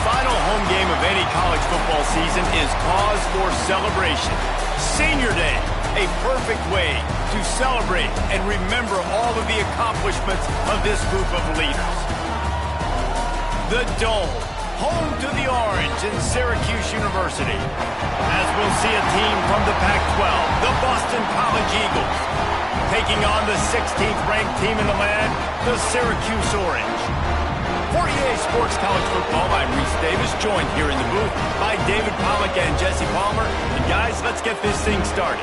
final home game of any college football season is cause for celebration. Senior Day, a perfect way to celebrate and remember all of the accomplishments of this group of leaders. The Dome, home to the Orange in Syracuse University. As we'll see a team from the Pac-12, the Boston College Eagles, taking on the 16th ranked team in the land, the Syracuse Orange. For EA Sports College Football, I'm Reese Davis, joined here in the booth by David Pollack and Jesse Palmer. And guys, let's get this thing started.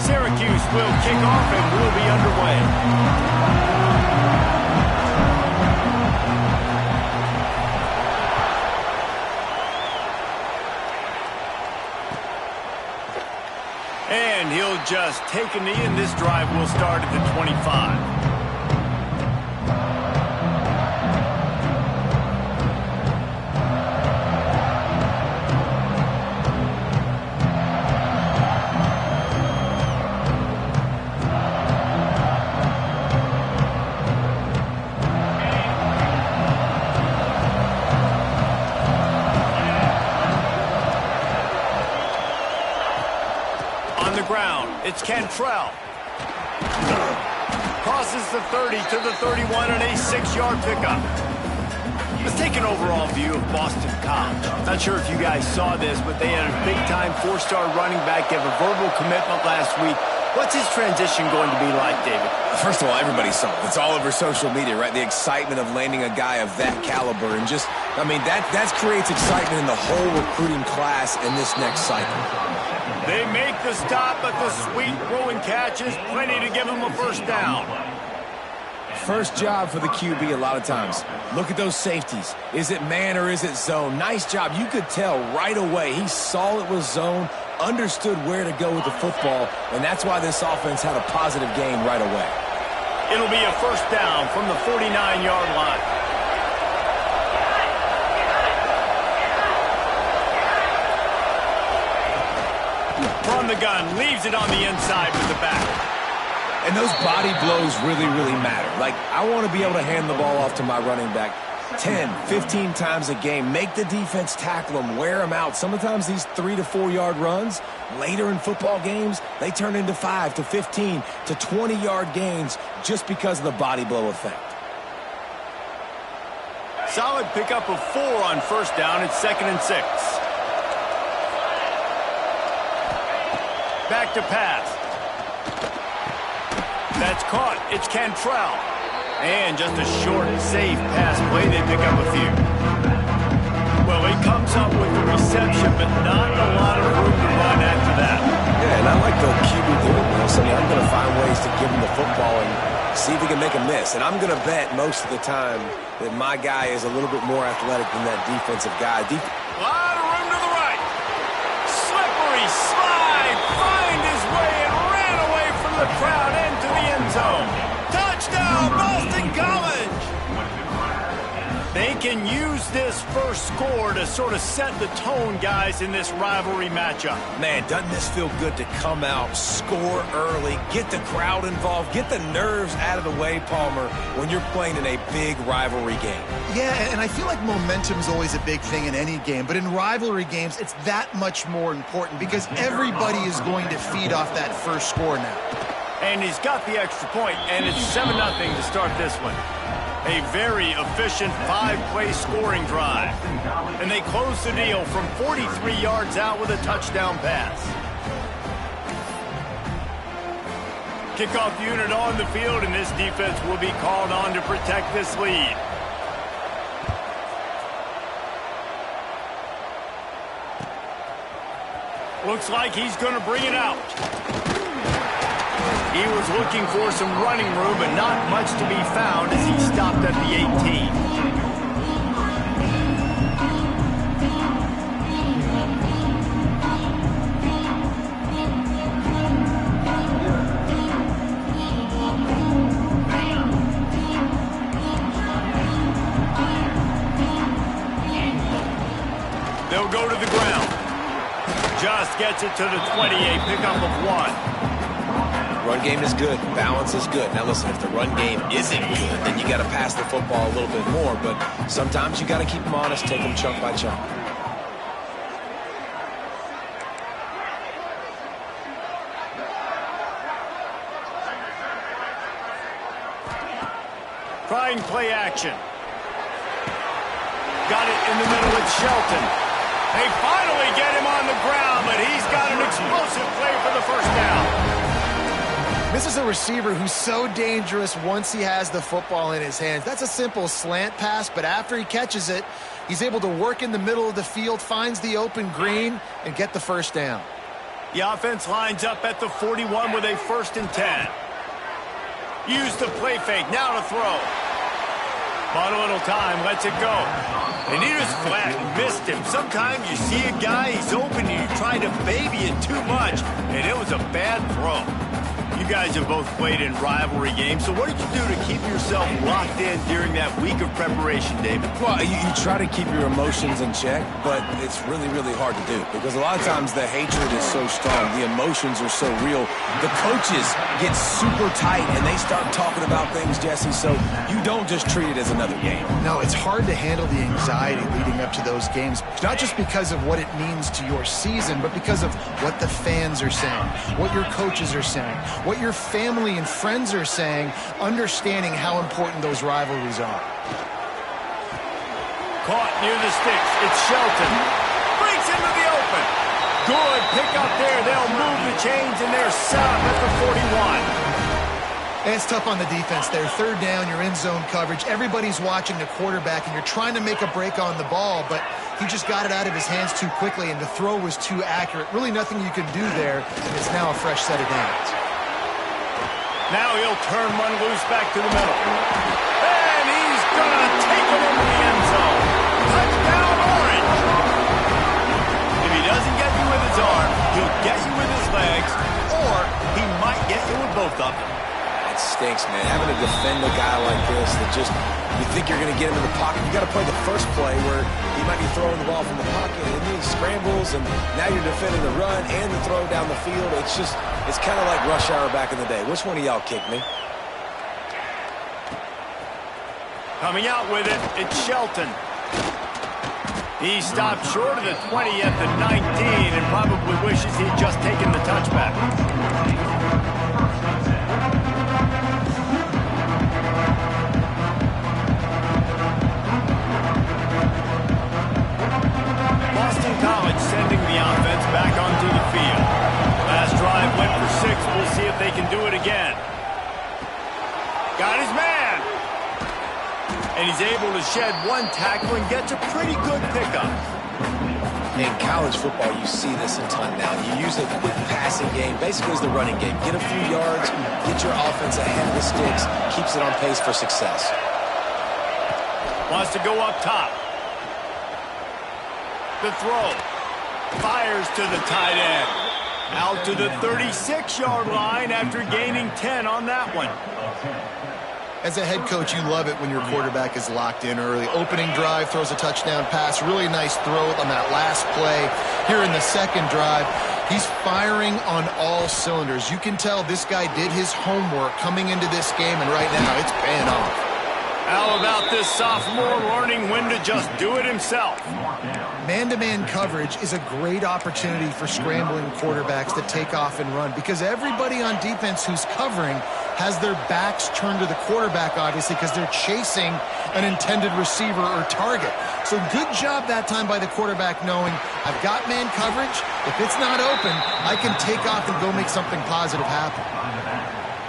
Syracuse will kick off and we'll be underway. And he'll just take a knee, and this drive will start at the 25. It's Cantrell. Crosses the 30 to the 31 and a 6-yard pickup. Let's take an overall view of Boston College. Not sure if you guys saw this, but they had a big-time 4-star running back give a verbal commitment last week. What's his transition going to be like, David? First of all, everybody saw it. It's all over social media, right? The excitement of landing a guy of that caliber. And just, I mean, that creates excitement in the whole recruiting class in this next cycle. They make the stop, but the sweet throw and catch is plenty to give them a first down. First job for the QB a lot of times. Look at those safeties. Is it man or is it zone? Nice job. You could tell right away. He saw it was zone, understood where to go with the football, and that's why this offense had a positive gain right away. It'll be a first down from the 49-yard line. From the gun, leaves it on the inside with the back. And those body blows really, really matter. Like, I want to be able to hand the ball off to my running back 10, 15 times a game. Make the defense tackle them, wear them out. Sometimes these 3 to 4 yard runs, later in football games, they turn into 5 to 15 to 20-yard gains just because of the body blow effect. Solid pickup of 4 on first down. It's 2nd and 6. Back to pass. That's caught. It's Cantrell. And just a short, safe pass play. They pick up a few. Well, he comes up with the reception, but not a lot of room to run after that. Yeah, and I like the QB doing this. I mean, I'm going to find ways to give him the football and see if he can make a miss. And I'm going to bet most of the time that my guy is a little bit more athletic than that defensive guy. A lot of room to the right. Slippery slide. Find his way and ran away from the crowd into the end zone. Touchdown, Boston College! They can use this first score to sort of set the tone, guys, in this rivalry matchup. Man, doesn't this feel good to come out, score early, get the crowd involved, get the nerves out of the way, Palmer, when you're playing in a big rivalry game? Yeah, and I feel like momentum is always a big thing in any game, but in rivalry games, it's that much more important because everybody is going to feed off that first score now. And he's got the extra point, and it's 7-0 to start this one. A very efficient 5-play scoring drive. And they close the deal from 43 yards out with a touchdown pass. Kickoff unit on the field, and this defense will be called on to protect this lead. Looks like he's going to bring it out. He was looking for some running room, but not much to be found as he stopped at the 18. They'll go to the ground. Just just gets it to the 28, pickup of 1. Run game is good. Balance is good. Now listen, if the run game isn't good, then you got to pass the football a little bit more. But sometimes you got to keep them honest, take them chunk by chunk. Trying play action. Got it in the middle with Shelton. They finally get him on the ground, but he's got an explosive play for the first down. This is a receiver who's so dangerous once he has the football in his hands. That's a simple slant pass, but after he catches it, he's able to work in the middle of the field, finds the open green, and get the first down. The offense lines up at the 41 with a 1st and 10. Use the play fake, now to throw. Bought a little time, lets it go. And he just flat missed him. Sometimes you see a guy, he's open, and you try to baby it too much, and it was a bad throw. You guys have both played in rivalry games, so what did you do to keep yourself locked in during that week of preparation, David? Well, you try to keep your emotions in check, but it's really, really hard to do because a lot of times the hatred is so strong, the emotions are so real. The coaches get super tight, and they start talking about things, Jesse, so you don't just treat it as another game. No, it's hard to handle the anxiety leading up to those games, not just because of what it means to your season, but because of what the fans are saying, what your coaches are saying, what your family and friends are saying, understanding how important those rivalries are. Caught near the sticks. It's Shelton. Breaks into the open. Good pick up there. They'll move the chains, and they're set up at the 41. And it's tough on the defense there. 3rd down, you're in zone coverage. Everybody's watching the quarterback, and you're trying to make a break on the ball, but he just got it out of his hands too quickly, and the throw was too accurate. Really nothing you can do there, and it's now a fresh set of downs. Now he'll turn one loose back to the middle. And he's going to take it into the end zone. Touchdown, Orange. If he doesn't get you with his arm, he'll get you with his legs, or he might get you with both of them. It stinks, man. Having to defend a guy like this that just, you think you're going to get him in the pocket. You got to play the first play where he might be throwing the ball from the pocket, and then he scrambles, and now you're defending the run and the throw down the field. It's just, it's kind of like rush hour back in the day. Which one of y'all kicked me? Coming out with it, it's Shelton. He stopped short of the 20 at the 19 and probably wishes he'd just taken the touchback. Boston College sending the offense back onto the field. Last drive went for 6. We'll see if they can do it again. Got his man. And he's able to shed one tackle and gets a pretty good pickup. In college football, you see this a ton now. You use a quick passing game, basically as the running game. Get a few yards, get your offense ahead of the sticks, keeps it on pace for success. Wants to go up top. The throw. Fires to the tight end. Out to the 36-yard line after gaining 10 on that one. As a head coach, you love it when your quarterback is locked in early. Opening drive, throws a touchdown pass. Really nice throw on that last play. Here in the second drive, he's firing on all cylinders. You can tell this guy did his homework coming into this game, and right now it's paying off. How about this sophomore learning when to just do it himself? Man-to-man coverage is a great opportunity for scrambling quarterbacks to take off and run because everybody on defense who's covering has their backs turned to the quarterback, obviously, because they're chasing an intended receiver or target. So good job that time by the quarterback knowing I've got man coverage. If it's not open, I can take off and go make something positive happen.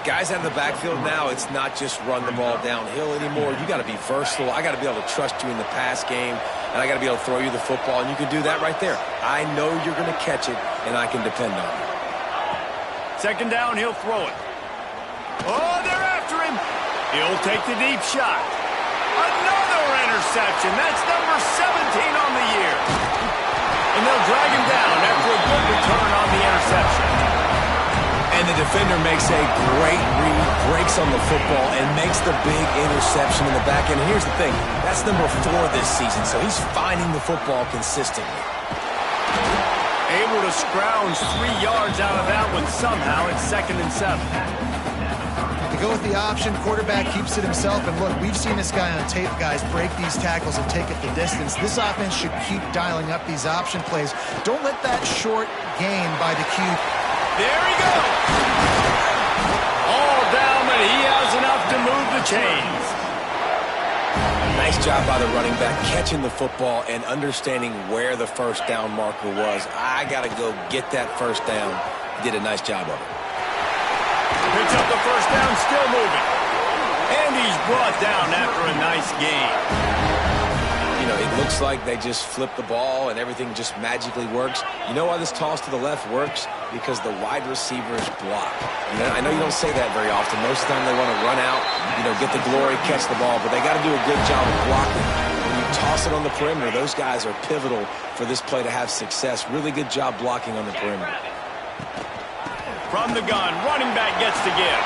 Guys out in the backfield now, it's not just run the ball downhill anymore. You got to be versatile. I got to be able to trust you in the pass game, and I got to be able to throw you the football, and you can do that right there. I know you're going to catch it, and I can depend on you. Second down, he'll throw it. Oh, they're after him. He'll take the deep shot. Another interception. That's number 17 on the year. And they'll drag him down after a good return on the interception. And the defender makes a great read, breaks on the football, and makes the big interception in the back end. And here's the thing, that's number 4 this season, so he's finding the football consistently. able to scrounge 3 yards out of that one somehow. It's 2nd and 7. They go with the option. Quarterback keeps it himself. And look, we've seen this guy on tape, guys, break these tackles and take it the distance. This offense should keep dialing up these option plays. Don't let that short gain by the Q. There he goes. All down, but he has enough to move the chains. Nice job by the running back catching the football and understanding where the first down marker was. I got to go get that first down. He did a nice job of it. Picks up the first down, still moving. And he's brought down after a nice gain. You know, it looks like they just flip the ball and everything just magically works. You know why this toss to the left works? Because the wide receivers block. You know, I know you don't say that very often. Most of the time they want to run out, you know, get the glory, catch the ball, but they got to do a good job of blocking. When you toss it on the perimeter, those guys are pivotal for this play to have success. Really good job blocking on the perimeter. From the gun, running back gets to give.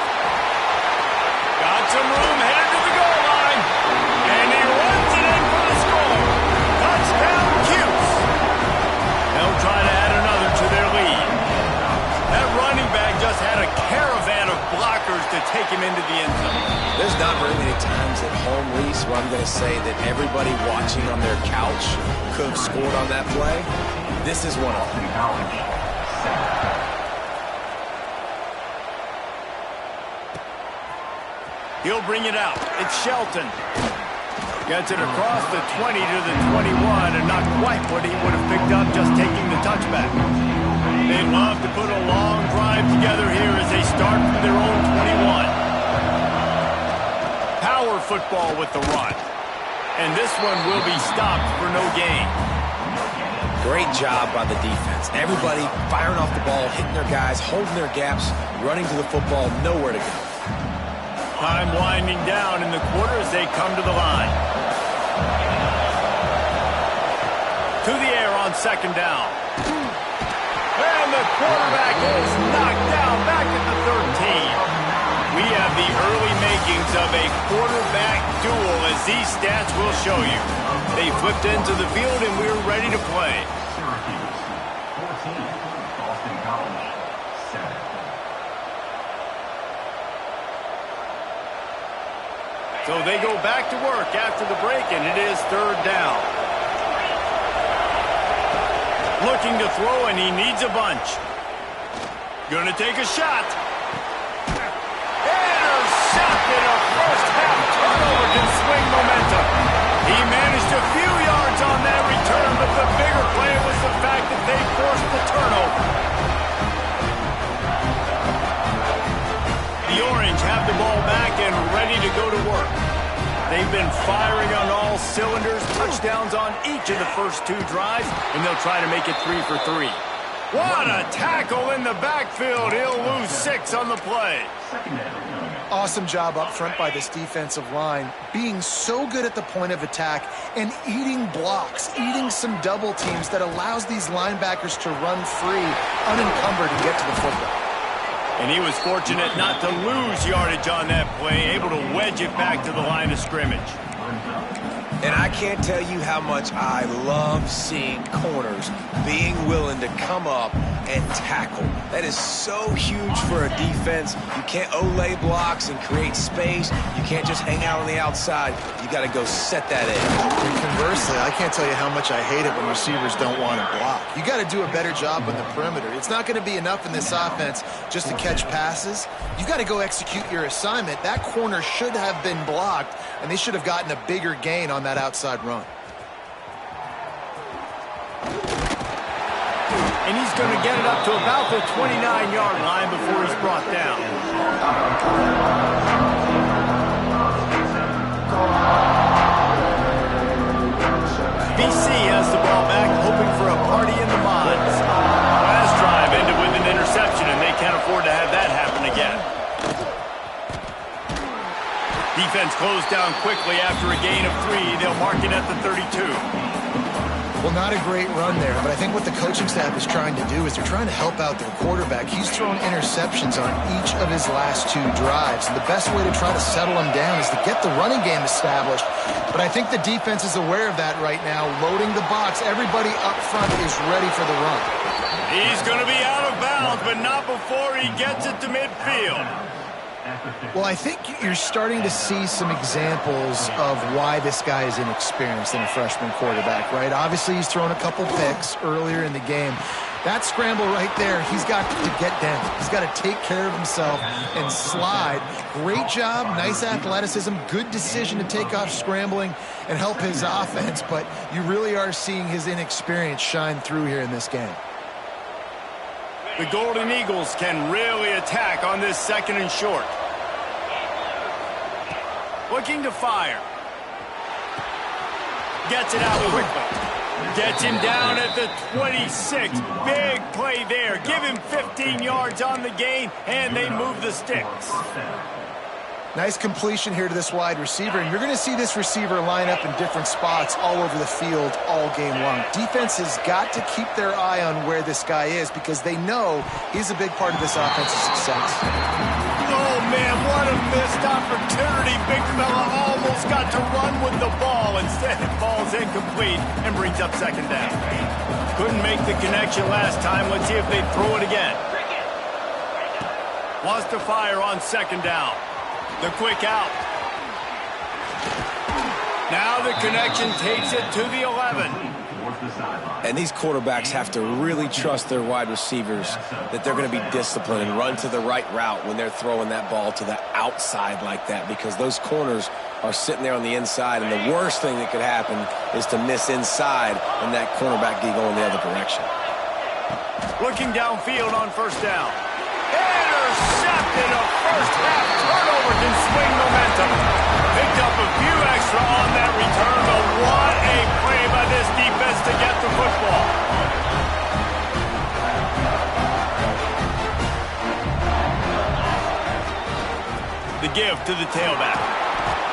Got some room, headed to the goal line. And he runs it in for the score. Touchdown, Cuse. They'll try to add another to their lead. That running back just had a caravan of blockers to take him into the end zone. There's not very many times at home, Reese, where I'm going to say that everybody watching on their couch could have scored on that play. This is one of them. He'll bring it out. It's Shelton. Gets it across the 20 to the 21, and not quite what he would have picked up just taking the touchback. They'd love to put a long drive together here as they start from their own 21. Power football with the run. And this one will be stopped for no gain. Great job by the defense. Everybody firing off the ball, hitting their guys, holding their gaps, running to the football, nowhere to go. Time winding down in the quarter as they come to the line. To the air on 2nd down. And the quarterback is knocked down back at the 13. We have the early makings of a quarterback duel, as these stats will show you. They flipped into the field and we're ready to play. So they go back to work after the break, and it is 3rd down. Looking to throw, and he needs a bunch. Gonna take a shot. Intercepted. A first-half turnover can swing momentum. He managed a few yards on that return, but the bigger play was the fact that they forced the turnover. The Orange have the ball back and ready to go to work. They've been firing on all cylinders, touchdowns on each of the first 2 drives, and they'll try to make it 3 for 3. What a tackle in the backfield. He'll lose 6 on the play. Awesome job up front by this defensive line, being so good at the point of attack and eating blocks, eating some double teams that allows these linebackers to run free, unencumbered, and get to the football. And he was fortunate not to lose yardage on that play, able to wedge it back to the line of scrimmage. And I can't tell you how much I love seeing corners being willing to come up and tackle. That is so huge for a defense. You can't olay blocks and create space. You can't just hang out on the outside. You got to go set that edge. And conversely, I can't tell you how much I hate it when receivers don't want to block. You got to do a better job on the perimeter. It's not going to be enough in this offense just to catch passes. You got to go execute your assignment. That corner should have been blocked, and they should have gotten a bigger gain on that outside run. And he's going to get it up to about the 29-yard line before he's brought down. BC has the ball back, hoping for a party in the mods. Last drive ended with an interception, and they can't afford to have that happen again. Defense closed down quickly after a gain of 3. They'll mark it at the 32. Well, not a great run there, but I think what the coaching staff is trying to do is they're trying to help out their quarterback. He's thrown interceptions on each of his last 2 drives, and the best way to try to settle him down is to get the running game established. But I think the defense is aware of that right now, loading the box. Everybody up front is ready for the run. He's going to be out of bounds, but not before he gets it to midfield. Well, I think you're starting to see some examples of why this guy is inexperienced in a freshman quarterback, right? Obviously, he's thrown a couple picks earlier in the game. That scramble right there, he's got to get down. He's got to take care of himself and slide. Great job, nice athleticism, good decision to take off scrambling and help his offense, but you really are seeing his inexperience shine through here in this game. The Golden Eagles can really attack on this 2nd and short. Looking to fire. Gets it out quickly. Gets him down at the 26. Big play there. Give him 15 yards on the gain, and they move the sticks. Nice completion here to this wide receiver, and you're going to see this receiver line up in different spots all over the field all game long. Defense has got to keep their eye on where this guy is because they know he's a big part of this offense's success. Oh, man, what a missed opportunity. Big fella almost got to run with the ball. Instead, it falls incomplete and brings up 2nd down. Couldn't make the connection last time. Let's see if they throw it again. Wants to fire on 2nd down. The quick out. Now the connection takes it to the 11. And these quarterbacks have to really trust their wide receivers that they're going to be disciplined and run to the right route when they're throwing that ball to the outside like that, because those corners are sitting there on the inside, and the worst thing that could happen is to miss inside and that cornerback be going the other direction. Looking downfield on 1st down. Intercepted. A first-half turnover can swing momentum. Picked up a few extra on that return, but what a play by this defense to get the football. The give to the tailback.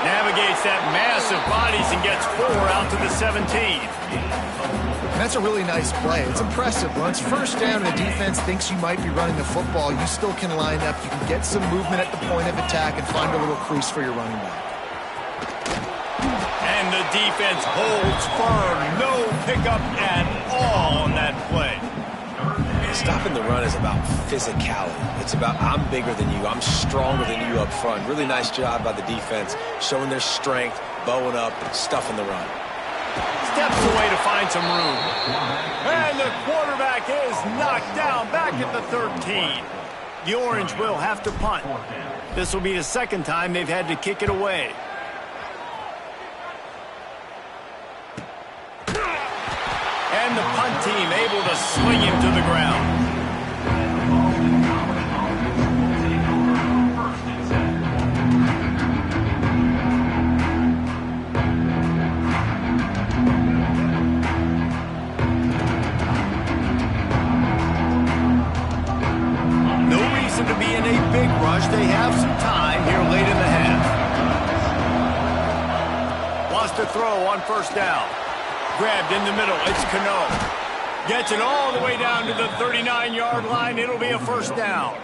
Navigates that mass of bodies and gets 4 out to the 17. That's a really nice play. It's impressive. Once 1st down and the defense thinks you might be running the football, you still can line up. You can get some movement at the point of attack and find a little crease for your running back. And the defense holds firm. No pickup at all on that play. Stopping the run is about physicality. It's about I'm bigger than you, I'm stronger than you up front. Really nice job by the defense, showing their strength, bowing up, stuffing the run. Steps away to find some room. And the quarterback is knocked down back at the 13. The Orange will have to punt. This will be the 2nd time they've had to kick it away. And the punt team able to swing him to the ground. To be in a big rush. They have some time here late in the half. Wants to throw on 1st down. Grabbed in the middle. It's Cano. Gets it all the way down to the 39-yard line. It'll be a 1st down.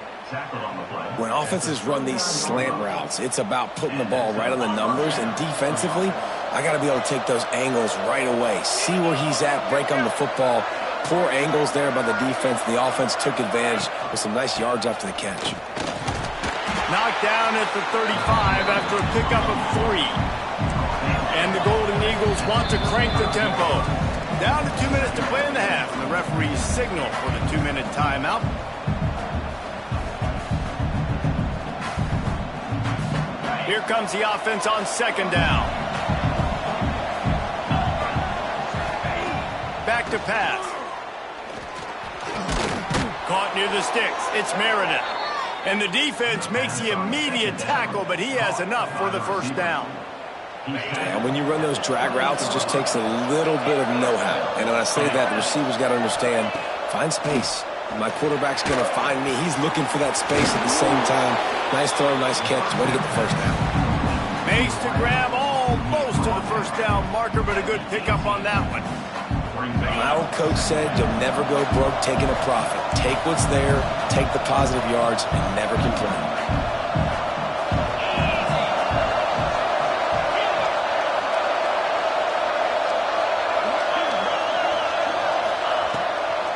When offenses run these slant routes, it's about putting the ball right on the numbers, and defensively, I got to be able to take those angles right away. See where he's at, break on the football. Poor angles there by the defense. The offense took advantage with some nice yards after the catch. Knocked down at the 35 after a pickup of 3. And the Golden Eagles want to crank the tempo. Down to 2 minutes to play in the half. And the referees signal for the 2-minute timeout. Here comes the offense on 2nd down. Back to pass. Caught near the sticks. It's Meredith. And the defense makes the immediate tackle, but he has enough for the 1st down. And when you run those drag routes, it just takes a little bit of know-how. And when I say that, the receiver's got to understand, find space. My quarterback's going to find me. He's looking for that space at the same time. Nice throw, nice catch. Way to get the 1st down. Makes to grab almost to the 1st down marker, but a good pickup on that one. My old coach said you'll never go broke taking a profit. Take what's there, take the positive yards, and never complain.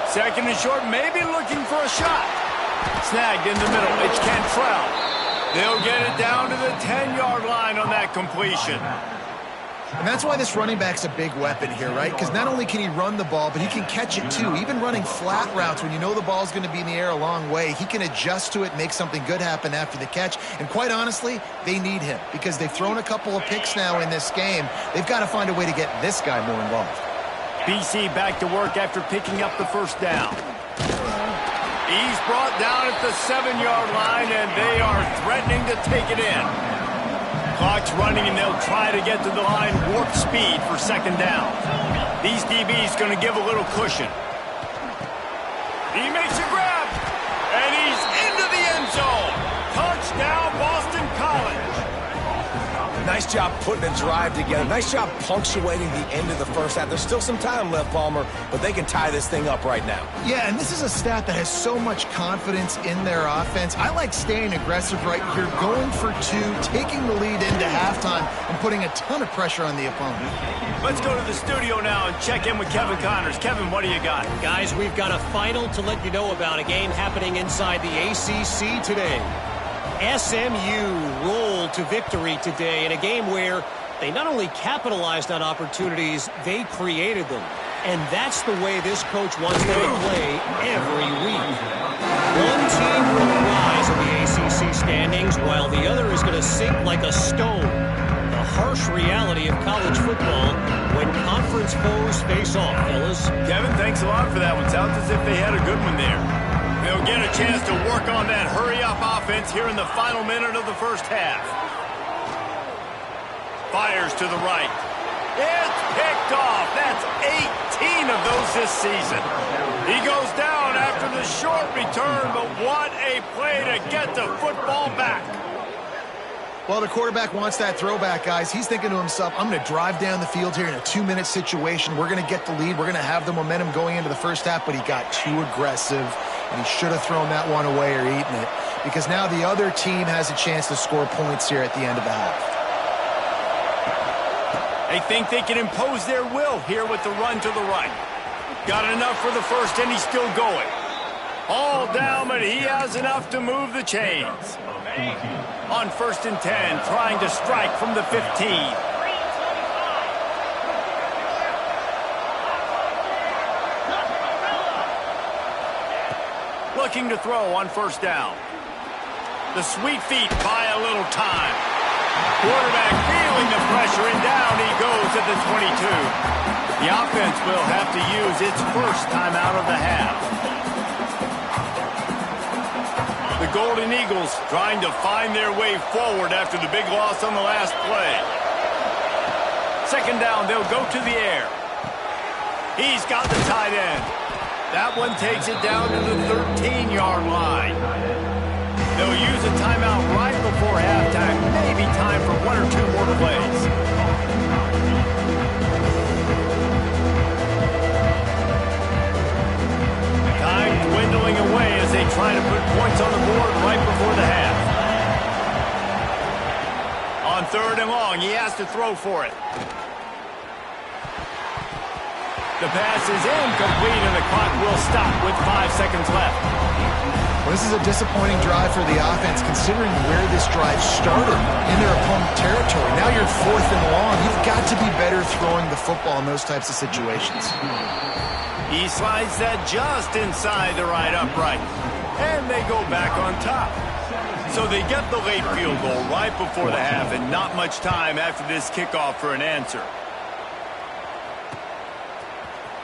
Second and short, maybe looking for a shot. Snagged in the middle. It's Cantrell. They'll get it down to the 10-yard line on that completion. And that's why this running back's a big weapon here, right? Because not only can he run the ball, but he can catch it too. Even running flat routes when you know the ball's going to be in the air a long way, he can adjust to it, make something good happen after the catch. And quite honestly, they need him because they've thrown a couple of picks now in this game. They've got to find a way to get this guy more involved. BC back to work after picking up the first down. He's brought down at the 7-yard line, and they are threatening to take it in. Clock's running, and they'll try to get to the line warp speed for second down. These DBs going to give a little cushion. He makes a grab, and he's into the end zone. Touchdown, Boston College. Nice job putting a drive together. Nice job punctuating the end of the first half. There's still some time left, Palmer, but they can tie this thing up right now. Yeah, and this is a stat that has so much confidence in their offense. I like staying aggressive right here, going for two, taking the lead into halftime, and putting a ton of pressure on the opponent. Let's go to the studio now and check in with Kevin Connors. Kevin, what do you got? Guys, we've got a final to let you know about, a game happening inside the ACC today. SMU rolled to victory today in a game where they not only capitalized on opportunities, they created them. And that's the way this coach wants them to play every week. One team will rise in the ACC standings while the other is going to sink like a stone. The harsh reality of college football when conference foes face off, fellas. Kevin, thanks a lot for that one. Sounds as if they had a good one there. They'll get a chance to work on that hurry-up offense here in the final minute of the first half. Fires to the right. It's picked off. That's 18 of those this season. He goes down after the short return, but what a play to get the football back. Well, the quarterback wants that throwback, guys. He's thinking to himself, I'm going to drive down the field here in a 2-minute situation. We're going to get the lead. We're going to have the momentum going into the first half, but he got too aggressive, and he should have thrown that one away or eaten it, because now the other team has a chance to score points here at the end of the half. They think they can impose their will here with the run to the right. Got enough for the first, and he's still going. All down, but he has enough to move the chains. On 1st and 10, trying to strike from the 15. Looking to throw on 1st down. The sweet feet buy a little time. Quarterback feeling the pressure, and down he goes at the 22. The offense will have to use its first timeout of the half. The Golden Eagles trying to find their way forward after the big loss on the last play. 2nd down, they'll go to the air. He's got the tight end. That one takes it down to the 13-yard line. They'll use a timeout right before halftime. Maybe time for 1 or 2 more plays. Time dwindling away as they try to put points on the board right before the half. On 3rd and long, he has to throw for it. The pass is incomplete, and the clock will stop with 5 seconds left. Well, this is a disappointing drive for the offense, considering where this drive started in their opponent territory. Now you're 4th and long. You've got to be better throwing the football in those types of situations. He slides that just inside the right upright, and they go back on top. So they get the late field goal right before the half, and not much time after this kickoff for an answer.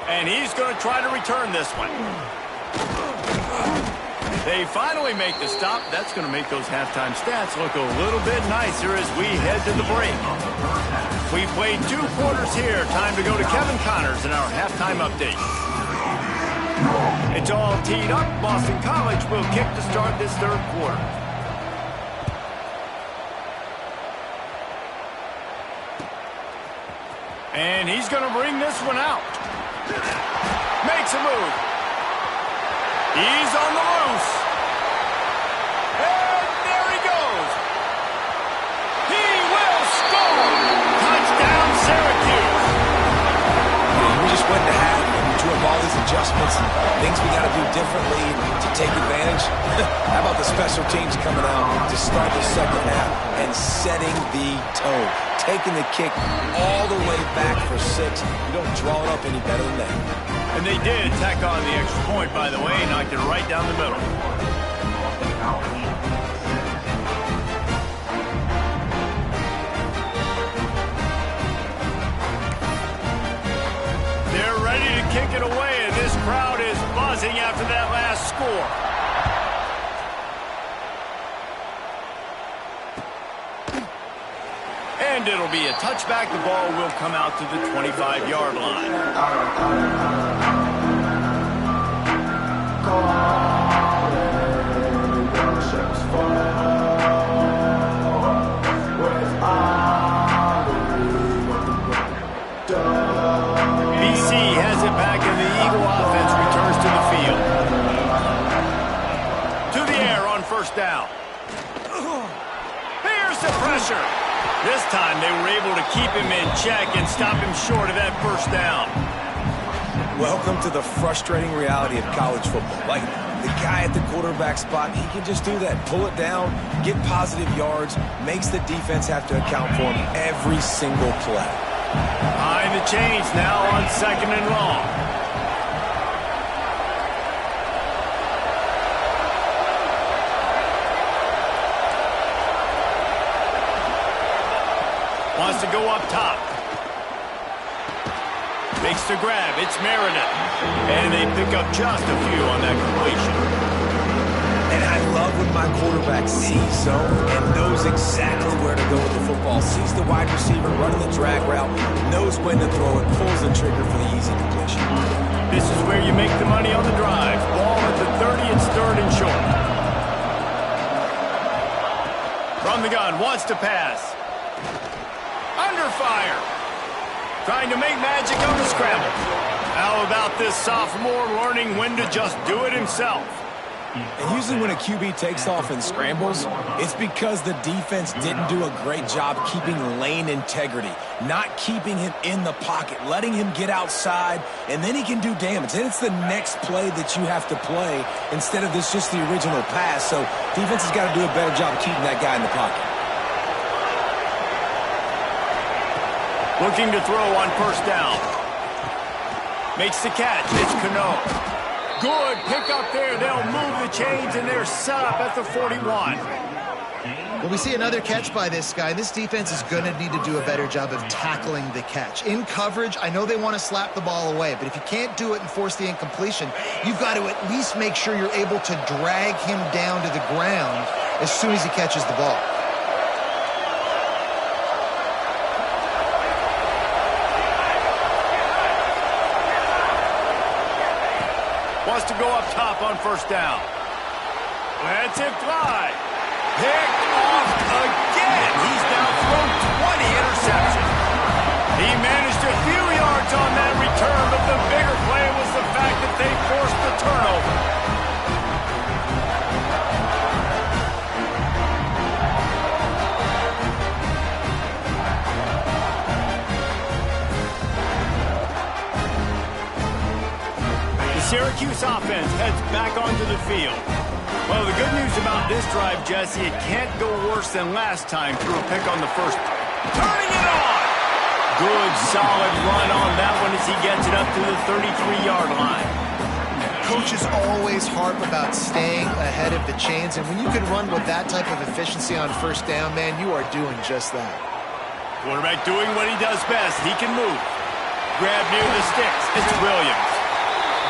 And he's going to try to return this one. They finally make the stop. That's going to make those halftime stats look a little bit nicer as we head to the break. We played 2 quarters here. Time to go to Kevin Connors in our halftime update. It's all teed up. Boston College will kick to start this 3rd quarter. And he's going to bring this one out. Makes a move. He's on the loose. And there he goes. He will score. Touchdown, Syracuse. We just went to half and drew up all these adjustments and things we got to do differently to take advantage. How about the special teams coming out to start the second half and setting the tone, taking the kick all the way back for 6. You don't draw it up any better than that. And they did tack on the extra point, by the way, knocked it right down the middle. They're ready to kick it away, and this crowd is buzzing after that last score. And it'll be a touchback. The ball will come out to the 25-yard line. BC has it back, and the Eagle offense returns to the field. To the air on first down. Here's the pressure. This time they were able to keep him in check and stop him short of that first down. Welcome to the frustrating reality of college football. Like, the guy at the quarterback spot, he can just do that. Pull it down, get positive yards, makes the defense have to account for him every single play. Behind the chains now on 2nd and long. Wants to go up top. Makes the grab. It's Meredith. And they pick up just a few on that completion. And I love when my quarterback sees zone and knows exactly where to go with the football. Sees the wide receiver running the drag route, knows when to throw it, pulls the trigger for the easy completion. This is where you make the money on the drive. Ball at the 30, it's 3rd and short. From the gun, wants to pass. Under fire. Trying to make magic on the scramble. How about this sophomore learning when to just do it himself? And usually when a QB takes off and scrambles, it's because the defense didn't do a great job keeping lane integrity, not keeping him in the pocket, letting him get outside, and then he can do damage. Then it's the next play that you have to play instead of this just the original pass. So defense has got to do a better job keeping that guy in the pocket. Looking to throw on first down. Makes the catch. It's Cano. Good pick up there. They'll move the chains, and they're set up at the 41. Well, we see another catch by this guy. This defense is going to need to do a better job of tackling the catch. In coverage, I know they want to slap the ball away, but if you can't do it and force the incompletion, you've got to at least make sure you're able to drag him down to the ground as soon as he catches the ball. Wants to go up top on first down. Lets it fly. Picked off again. He's now thrown 20 interceptions. He managed a few yards on that return, but the bigger play was the fact that they forced the turnover. Syracuse offense heads back onto the field. Well, the good news about this drive, Jesse, it can't go worse than last time through a pick on the first. Turning it on! Good, solid run on that one as he gets it up to the 33-yard line. Coaches always harp about staying ahead of the chains, and when you can run with that type of efficiency on first down, man, you are doing just that. Quarterback doing what he does best. He can move. Grab near the sticks. It's Williams.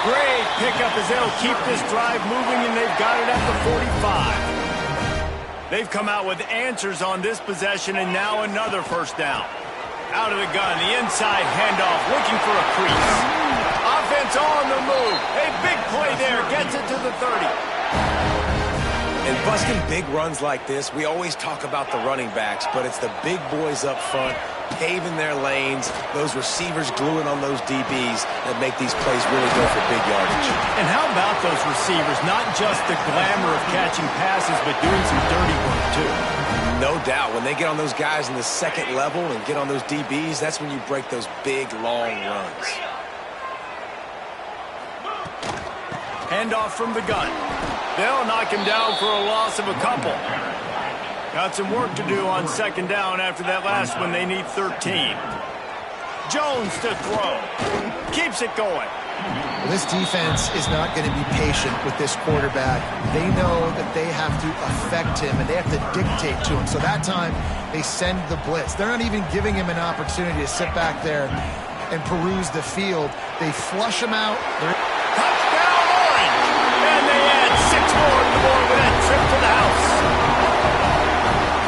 Great pickup as they'll keep this drive moving, and they've got it at the 45. They've come out with answers on this possession, and now another first down. Out of the gun, the inside handoff, looking for a crease. Offense on the move. A big play there, gets it to the 30. And busting big runs like this, we always talk about the running backs, but it's the big boys up front paving their lanes, those receivers gluing on those DBs that make these plays really go for big yardage. And how about those receivers? Not just the glamour of catching passes, but doing some dirty work, too. No doubt. When they get on those guys in the second level and get on those DBs, that's when you break those big, long runs. Handoff from the gun. They'll knock him down for a loss of a couple. Got some work to do on second down after that last one. They need 13. Jones to throw. Keeps it going. Well, this defense is not going to be patient with this quarterback. They know that they have to affect him, and they have to dictate to him. So that time, they send the blitz. They're not even giving him an opportunity to sit back there and peruse the field. They flush him out. Touchdown, Orange! And they add 6 more to the board with that trip to the house.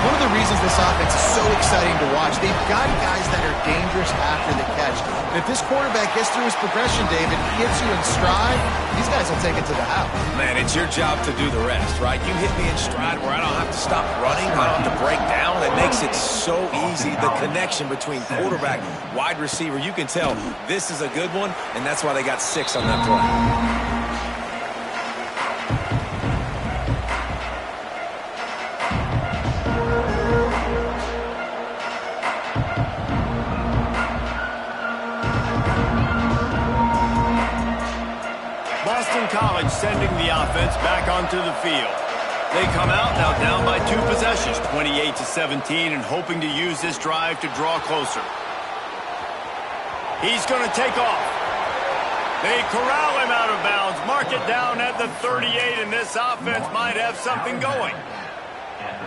One of the reasons this offense is so exciting to watch, they've got guys that are dangerous after the catch. And if this quarterback gets through his progression, David, gets you in stride, these guys will take it to the house. Man, it's your job to do the rest, right? You hit me in stride where I don't have to stop running, I don't have to break down. It makes it so easy. The connection between quarterback, wide receiver, you can tell this is a good one, and that's why they got 6 on that play. Boston College sending the offense back onto the field. They come out now down by 2 possessions, 28-17, and hoping to use this drive to draw closer. He's going to take off. They corral him out of bounds, mark it down at the 38, and this offense might have something going.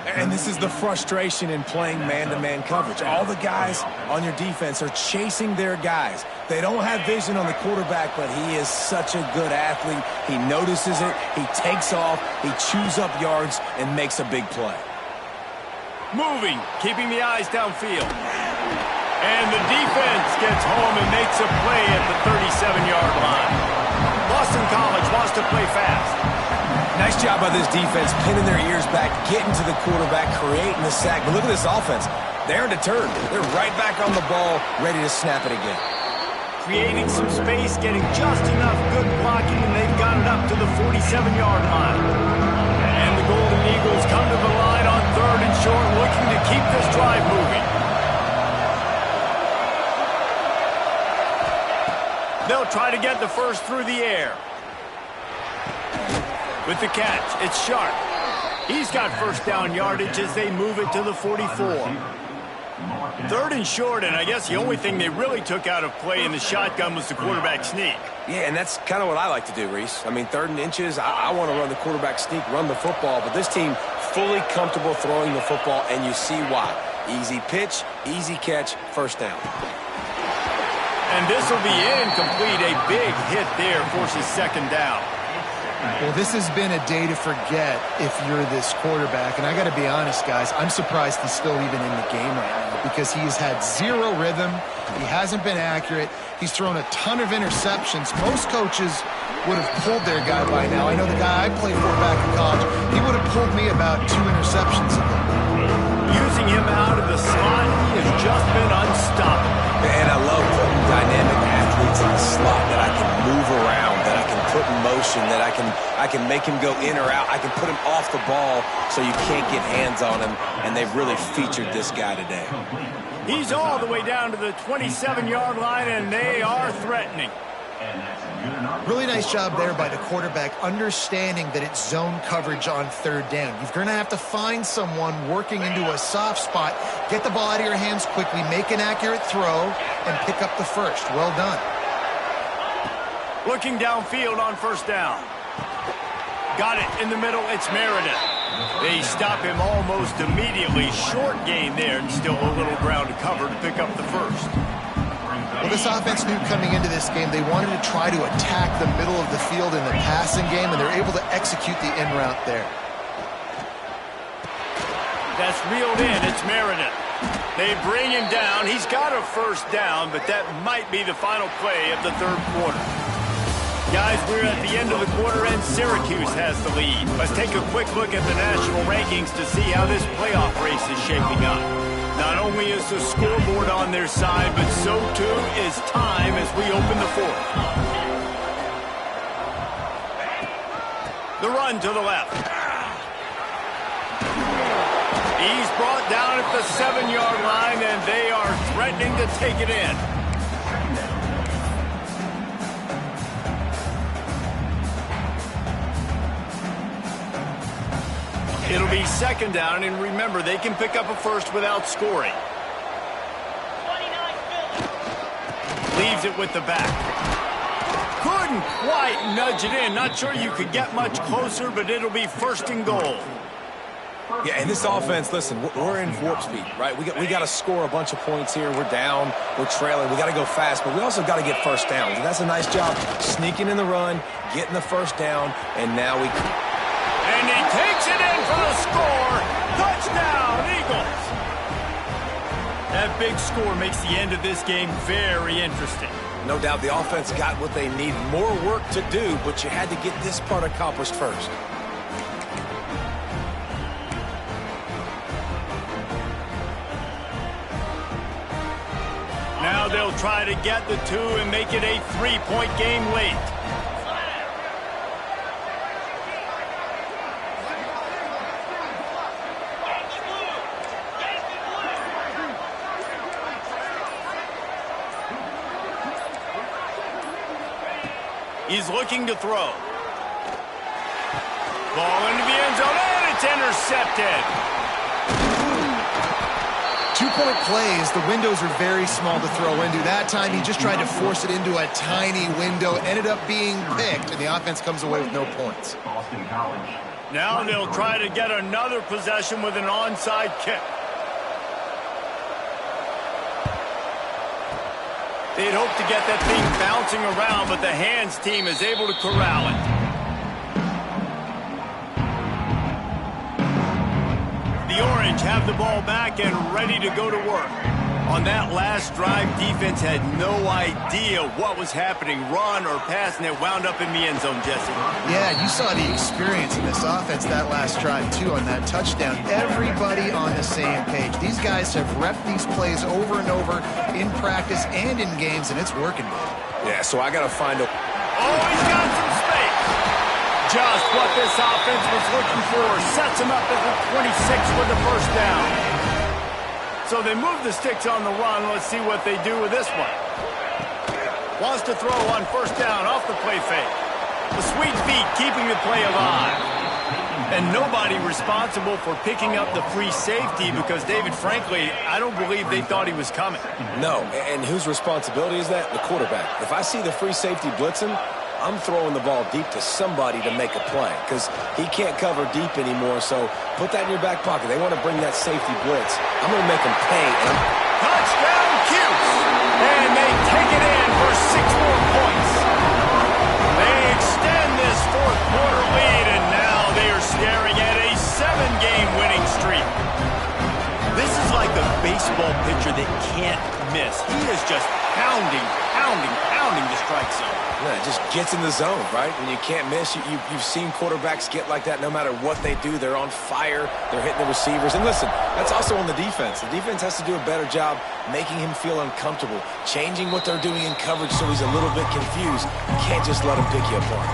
And this is the frustration in playing man-to-man coverage. All the guys on your defense are chasing their guys. They don't have vision on the quarterback, but he is such a good athlete. He notices it, he takes off, he chews up yards, and makes a big play. Moving, keeping the eyes downfield. And the defense gets home and makes a play at the 37-yard line. Boston College wants to play fast. Nice job by this defense, pinning their ears back, getting to the quarterback, creating the sack. But look at this offense. They're deterred. They're right back on the ball, ready to snap it again. Creating some space, getting just enough good blocking, and they've got it up to the 47-yard line. And the Golden Eagles come to the line on 3rd and short, looking to keep this drive moving. They'll try to get the first through the air. With the catch, it's Sharp. He's got first down yardage as they move it to the 44. 3rd and short, and I guess the only thing they really took out of play in the shotgun was the quarterback sneak. Yeah, and that's kind of what I like to do, Reese. I mean, 3rd and inches, I want to run the quarterback sneak, run the football, but this team fully comfortable throwing the football, and you see why. Easy pitch, easy catch, first down. And this will be incomplete. A big hit there forces second down. Well, this has been a day to forget if you're this quarterback. And I got to be honest, guys, I'm surprised he's still even in the game right now because he's had 0 rhythm. He hasn't been accurate. He's thrown a ton of interceptions. Most coaches would have pulled their guy by now. I know the guy I played for back in college, he would have pulled me about 2 interceptions ago. Using him out of the slot, he has just been unstoppable. And I love putting dynamic athletes in the slot that I can move around, that I can put in motion, that I can make him go in or out. I can put him off the ball so you can't get hands on him, and they've really featured this guy today. He's all the way down to the 27-yard line, and they are threatening. Really nice job there by the quarterback, understanding that it's zone coverage on 3rd down. You're going to have to find someone working into a soft spot, get the ball out of your hands quickly, make an accurate throw, and pick up the first. Well done. Looking downfield on first down. Got it in the middle. It's Meredith. They stop him almost immediately. Short gain there, and still a little ground to cover to pick up the first. Well, this offense knew coming into this game they wanted to try to attack the middle of the field in the passing game, and they're able to execute the in route there. That's reeled in. It's Meredith. They bring him down. He's got a first down, but that might be the final play of the 3rd quarter. Guys, we're at the end of the quarter, and Syracuse has the lead. Let's take a quick look at the national rankings to see how this playoff race is shaping up. Not only is the scoreboard on their side, but so too is time as we open the fourth. The run to the left. He's brought down at the 7-yard line, and they are threatening to take it in. It'll be second down, and remember, they can pick up a first without scoring. Leaves it with the back. Couldn't quite nudge it in. Not sure you could get much closer, but it'll be first and goal. Yeah, and this offense, listen, we're in warp speed, right? We got to score a bunch of points here. We're down, we're trailing. We got to go fast, but we also got to get first downs. And that's a nice job sneaking in the run, getting the first down, and now we... And he takes it in for the score. Touchdown, Eagles. That big score makes the end of this game very interesting. No doubt the offense got what they need. More work to do, but you had to get this part accomplished first. Now they'll try to get the 2 and make it a 3-point game late. He's looking to throw. Ball into the end zone, and it's intercepted. 2-point plays, the windows are very small to throw into. That time, he just tried to force it into a tiny window, ended up being picked, and the offense comes away with no points. Now they'll try to get another possession with an onside kick. They'd hope to get that thing bouncing around, but the hands team is able to corral it. The Orange have the ball back and ready to go to work. On that last drive, defense had no idea what was happening, run or pass, and it wound up in the end zone, Jesse. Yeah, you saw the experience in this offense that last drive, too, on that touchdown. Everybody on the same page. These guys have repped these plays over and over in practice and in games, and it's working. Yeah, so I got to find a... Oh, he's got some space. Just what this offense was looking for. Sets him up at the 26 for the first down. So they move the sticks on the run. Let's see what they do with this one. Wants to throw on first down off the play fake. The sweet feet keeping the play alive. And nobody responsible for picking up the free safety because, David, frankly, I don't believe they thought he was coming. No, and whose responsibility is that? The quarterback. If I see the free safety blitzing, I'm throwing the ball deep to somebody to make a play because he can't cover deep anymore, so put that in your back pocket. They want to bring that safety blitz. I'm going to make them pay. Touchdown, Cuse! And they take it in for 6 more points. They extend this fourth quarter lead, and now they are staring at a 7-game winning streak. This is like a baseball pitcher that can't miss. He is just pounding the strike zone. Yeah, it just gets in the zone, right? When you can't miss, you've seen quarterbacks get like that no matter what they do. They're on fire. They're hitting the receivers. And listen, that's also on the defense. The defense has to do a better job making him feel uncomfortable, changing what they're doing in coverage so he's a little bit confused. You can't just let him pick you apart.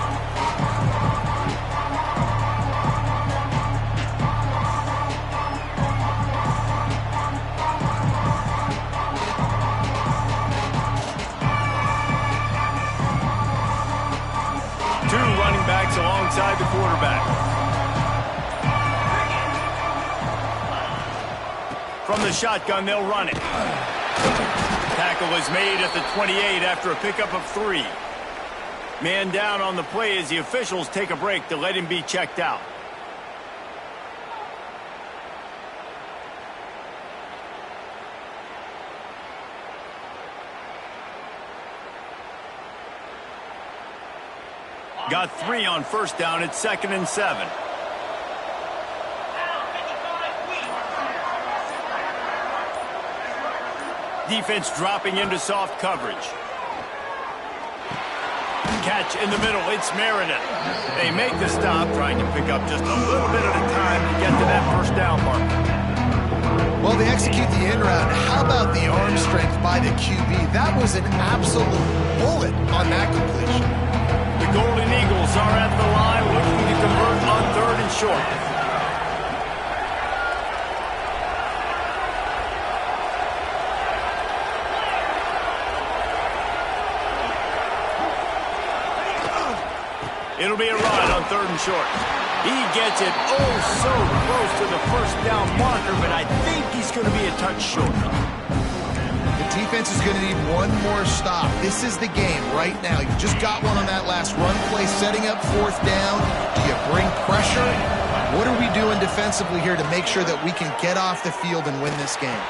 2 running backs alongside the quarterback. From the shotgun, they'll run it. Tackle is made at the 28 after a pickup of 3. Man down on the play as the officials take a break to let him be checked out. Got 3 on first down at 2nd and 7. Defense dropping into soft coverage. Catch in the middle, it's Meredith. They make the stop, trying to pick up just a little bit at a time to get to that first down mark. Well, they execute the in route. How about the arm strength by the QB? That was an absolute bullet on that completion. The Golden Eagles are at the line looking to convert on 3rd and short. It'll be a run on 3rd and short. He gets it oh so close to the first down marker, but I think he's going to be a touch short. The defense is going to need one more stop. This is the game right now. You just got one on that last run play, setting up 4th down. Do you bring pressure? What are we doing defensively here to make sure that we can get off the field and win this game?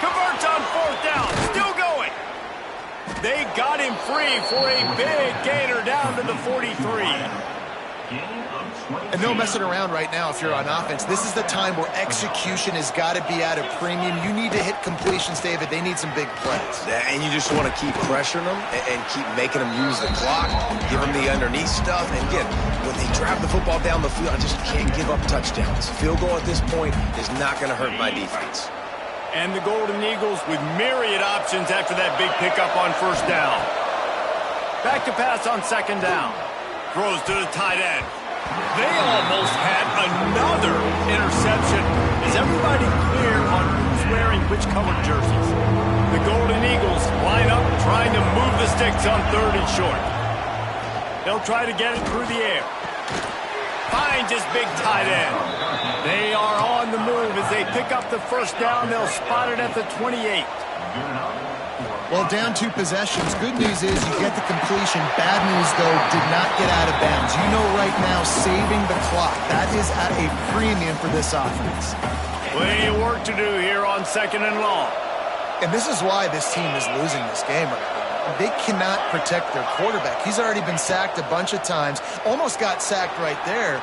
Converts on 4th down. Still going. They got him free for a big gainer down to the 43. And no messing around right now if you're on offense. This is the time where execution has got to be at a premium. You need to hit completions, David. They need some big plays. And you just want to keep pressuring them and keep making them use the clock, give them the underneath stuff. And again, when they drive the football down the field, I just can't give up touchdowns. Field goal at this point is not going to hurt my defense. And the Golden Eagles with myriad options after that big pickup on 1st down. Back to pass on 2nd down. Throws to the tight end. They almost had another interception. Is everybody clear on who's wearing which colored jerseys? The Golden Eagles line up trying to move the sticks on 3rd and short. They'll try to get it through the air. Finds his big tight end. They are on the move as they pick up the 1st down. They'll spot it at the 28. Well, down 2 possessions. Good news is you get the completion. Bad news, though, did not get out of bounds. You know right now, saving the clock. That is at a premium for this offense. Plenty of work to do here on 2nd and long. And this is why this team is losing this game right now. They cannot protect their quarterback. He's already been sacked a bunch of times. Almost got sacked right there.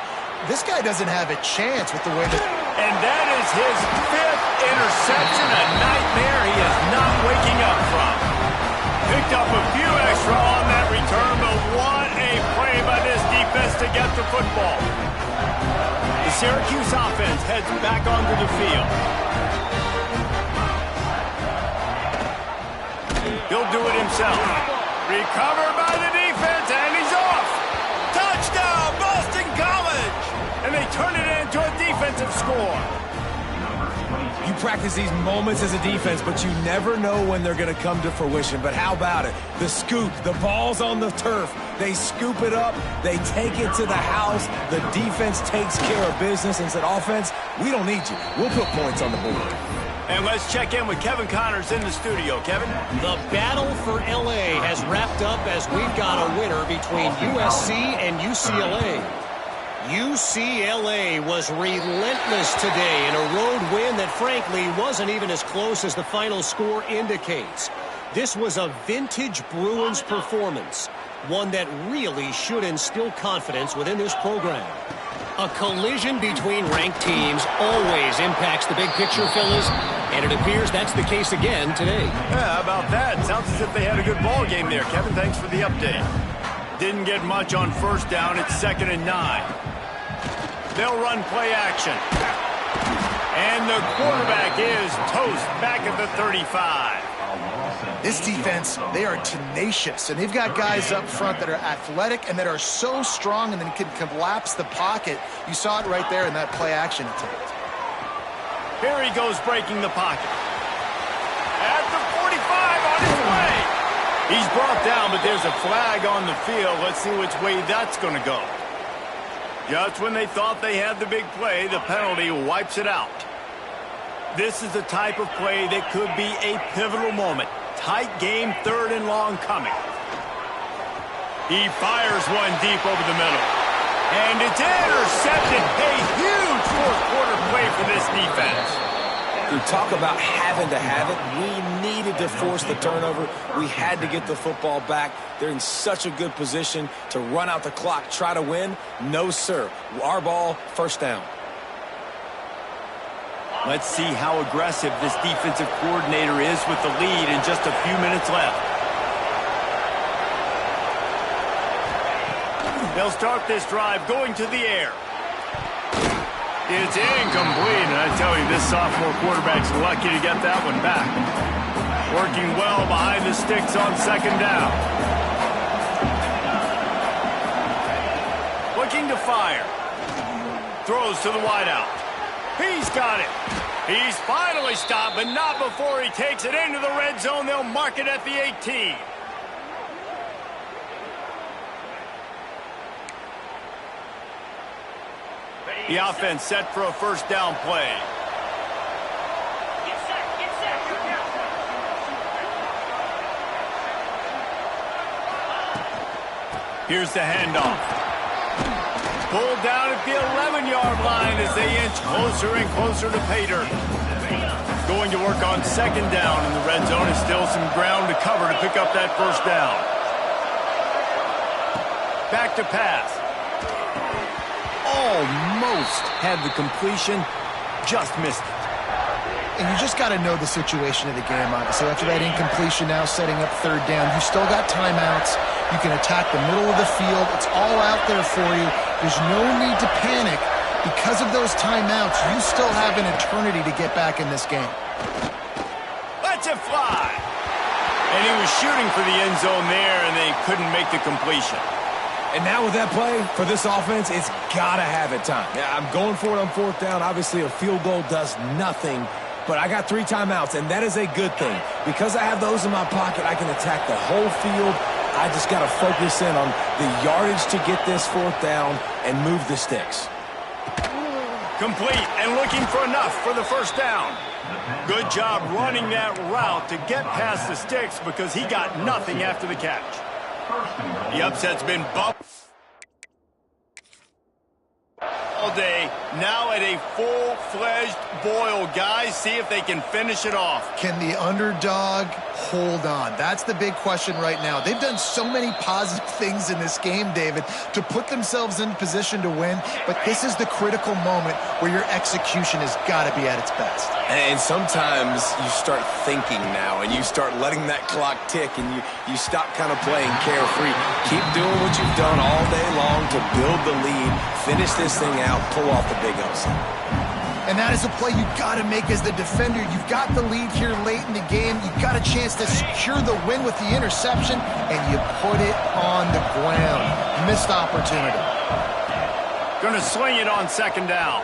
This guy doesn't have a chance with the way that... And that is his 5th interception, a nightmare he is not waking up from. Picked up a few extra on that return, but what a play by this defense to get the football. The Syracuse offense heads back onto the field. He'll do it himself. Recovered by the defense, and he's off. Touchdown, Boston College! And they turn it into a defensive score. You practice these moments as a defense, but you never know when they're going to come to fruition. But how about it? The scoop, the ball's on the turf. They scoop it up. They take it to the house. The defense takes care of business and said, offense, we don't need you. We'll put points on the board. And let's check in with Kevin Connors in the studio. Kevin? The battle for L.A. has wrapped up as we've got a winner between USC and UCLA. UCLA was relentless today in a road win that, frankly, wasn't even as close as the final score indicates. This was a vintage Bruins performance, one that really should instill confidence within this program. A collision between ranked teams always impacts the big picture, fellas, and it appears that's the case again today. Yeah, how about that? Sounds as if they had a good ball game there. Kevin, thanks for the update. Didn't get much on 1st down. It's 2nd and 9. They'll run play action. And the quarterback is toast back at the 35. This defense, they are tenacious, and they've got guys up front that are athletic and that are so strong and then can collapse the pocket. You saw it right there in that play action attempt. Here he goes breaking the pocket. At the 45 on his way. He's brought down, but there's a flag on the field. Let's see which way that's going to go. Just when they thought they had the big play, the penalty wipes it out. This is the type of play that could be a pivotal moment. Tight game, 3rd and long coming. He fires one deep over the middle. And it's intercepted. A huge 4th quarter play for this defense. You talk about having to have it. We needed to force the turnover. We had to get the football back. They're in such a good position to run out the clock, try to win. No, sir. Our ball, 1st down. Let's see how aggressive this defensive coordinator is with the lead and just a few minutes left. They'll start this drive going to the air. It's incomplete, and I tell you, this sophomore quarterback's lucky to get that one back. Working well behind the sticks on second down. Looking to fire. Throws to the wideout. He's got it. He's finally stopped, but not before he takes it into the red zone. They'll mark it at the 18. The offense set for a first down play. Here's the handoff. Pulled down at the 11-yard line as they inch closer and closer to pay dirt. Going to work on second down in the red zone. Is still some ground to cover to pick up that first down. Back to pass. Almost had the completion, just missed it. And you just got to know the situation of the game, obviously. After that incompletion now setting up third down, you still got timeouts. You can attack the middle of the field. It's all out there for you. There's no need to panic. Because of those timeouts, you still have an eternity to get back in this game. Let's it fly. And he was shooting for the end zone there, and they couldn't make the completion. And now with that play, for this offense, it's got to have it time. Yeah, I'm going for it on fourth down. Obviously, a field goal does nothing, but I got 3 timeouts, and that is a good thing. Because I have those in my pocket, I can attack the whole field. I just got to focus in on the yardage to get this fourth down and move the sticks. Complete and looking for enough for the first down. Good job running that route to get past the sticks because he got nothing after the catch. The upset's been bumped all day. Now at a full-fledged boil. Guys, see if they can finish it off. Can the underdog hold on? That's the big question right now. They've done so many positive things in this game, David, to put themselves in position to win, but this is the critical moment where your execution has got to be at its best. And sometimes you start thinking now, and you start letting that clock tick, and you stop kind of playing carefree. Keep doing what you've done all day long to build the lead, finish this thing out, pull off the big upset. And that is a play you've got to make as the defender. You've got the lead here late in the game. You've got a chance to secure the win with the interception, and you put it on the ground. Missed opportunity. Going to swing it on second down.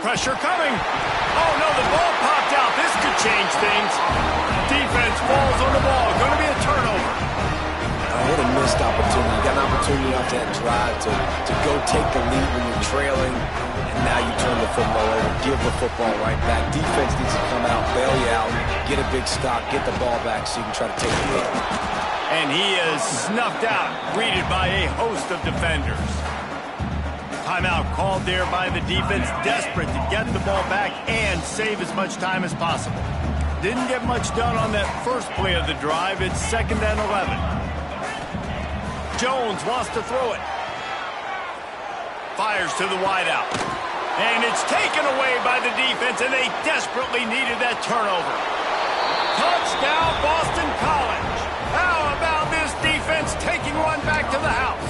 Pressure coming. Oh, no, the ball popped out. This could change things. Defense falls on the ball. Going to be a turnover. What a missed opportunity. You got an opportunity off that drive to go take the lead when you're trailing, and now you turn the football over, give the football right back. Defense needs to come out, bail you out, get a big stop, get the ball back so you can try to take the lead. And he is snuffed out, greeted by a host of defenders. Timeout called there by the defense, desperate to get the ball back and save as much time as possible. Didn't get much done on that first play of the drive. It's 2nd and 11. Jones wants to throw it. Fires to the wideout. And it's taken away by the defense, and they desperately needed that turnover. Touchdown, Boston College. How about this defense taking one back to the house?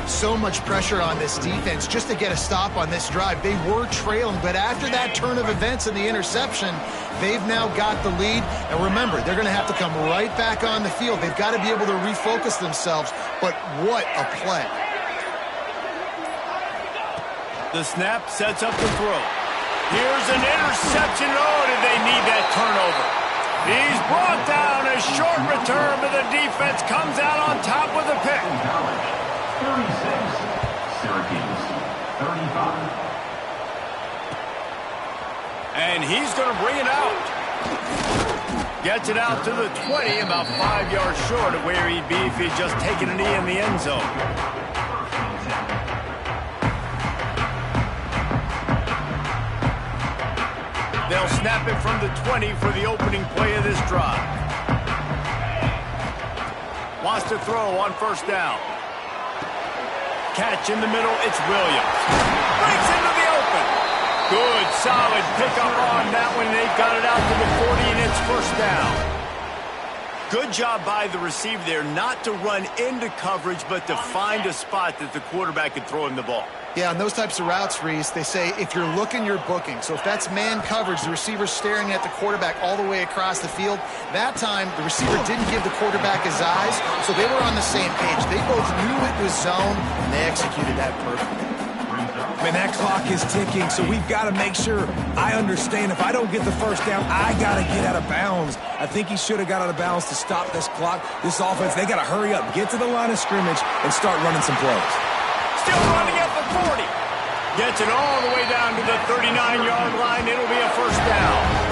So much pressure on this defense just to get a stop on this drive. They were trailing, but after that turn of events and the interception, they've now got the lead. And remember, they're going to have to come right back on the field. They've got to be able to refocus themselves, but what a play. The snap sets up the throw. Here's an interception. Oh, did they need that turnover? He's brought down. A short return, but the defense comes out on top with a pick. 36, Syracuse, 35. And he's going to bring it out. Gets it out to the 20, about 5 yards short of where he'd be if he'd just taken a knee in the end zone. They'll snap it from the 20 for the opening play of this drive. Wants to throw on first down. Catch in the middle, it's Williams. Breaks into the open. Good, solid pickup on that one. They've got it out to the 40, and it's first down. Good job by the receiver there, not to run into coverage, but to find a spot that the quarterback could throw him the ball. Yeah, on those types of routes, Reese, they say if you're looking, you're booking. So if that's man coverage, the receiver's staring at the quarterback all the way across the field. That time, the receiver didn't give the quarterback his eyes, so they were on the same page. They both knew it was zone, and they executed that perfectly. Man, that clock is ticking, so we've got to make sure I understand. If I don't get the first down, I got to get out of bounds. I think he should have got out of bounds to stop this clock. This offense, they got to hurry up, get to the line of scrimmage, and start running some plays. Still running at the 40. Gets it all the way down to the 39-yard line. It'll be a first down.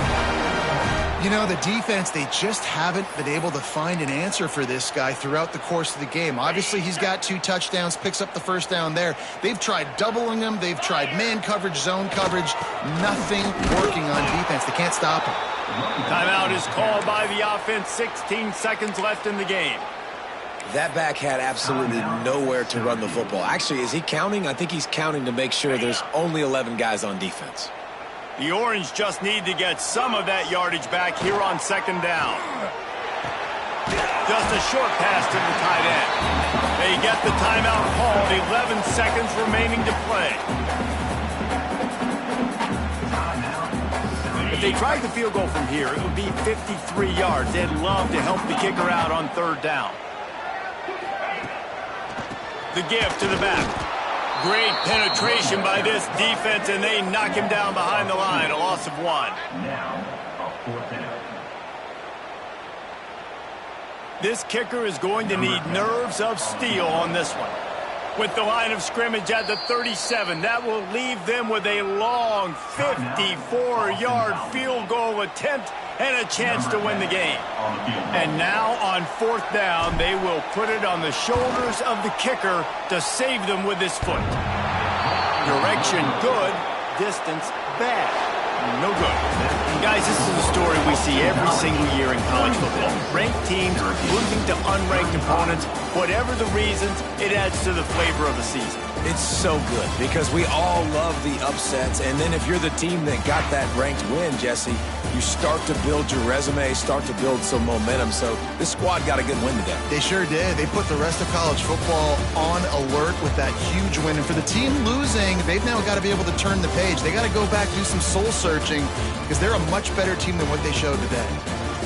You know, the defense, they just haven't been able to find an answer for this guy throughout the course of the game. Obviously, he's got 2 touchdowns, picks up the first down there. They've tried doubling him. They've tried man coverage, zone coverage. Nothing working on defense. They can't stop him. Timeout is called by the offense. 16 seconds left in the game. That back had absolutely nowhere to run the football. Actually, is he counting? I think he's counting to make sure there's only 11 guys on defense. The Orange just need to get some of that yardage back here on second down. Just a short pass to the tight end. They get the timeout called. 11 seconds remaining to play. If they tried the field goal from here, it would be 53 yards. They'd love to help the kicker out on third down. The give to the back. Great penetration by this defense, and they knock him down behind the line. A loss of 1. Now, a fourth down. This kicker is going to need nerves of steel on this one. With the line of scrimmage at the 37, that will leave them with a long 54-yard field goal attempt and a chance to win the game. And now on fourth down, they will put it on the shoulders of the kicker to save them with his foot. Direction good, distance bad. No good. Guys, this is a story we see every single year in college football. Ranked teams losing to unranked opponents. Whatever the reasons, it adds to the flavor of the season. It's so good because we all love the upsets. And then if you're the team that got that ranked win, Jesse, you start to build your resume, start to build some momentum. So this squad got a good win today. They sure did. They put the rest of college football on alert with that huge win. And for the team losing, they've now got to be able to turn the page. They got to go back, do some soul searching, because they're a much better team than what they showed today.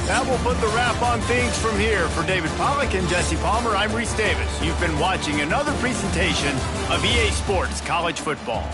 That will put the wrap on things from here. For David Pollack and Jesse Palmer, I'm Reese Davis. You've been watching another presentation of EA Sports College Football.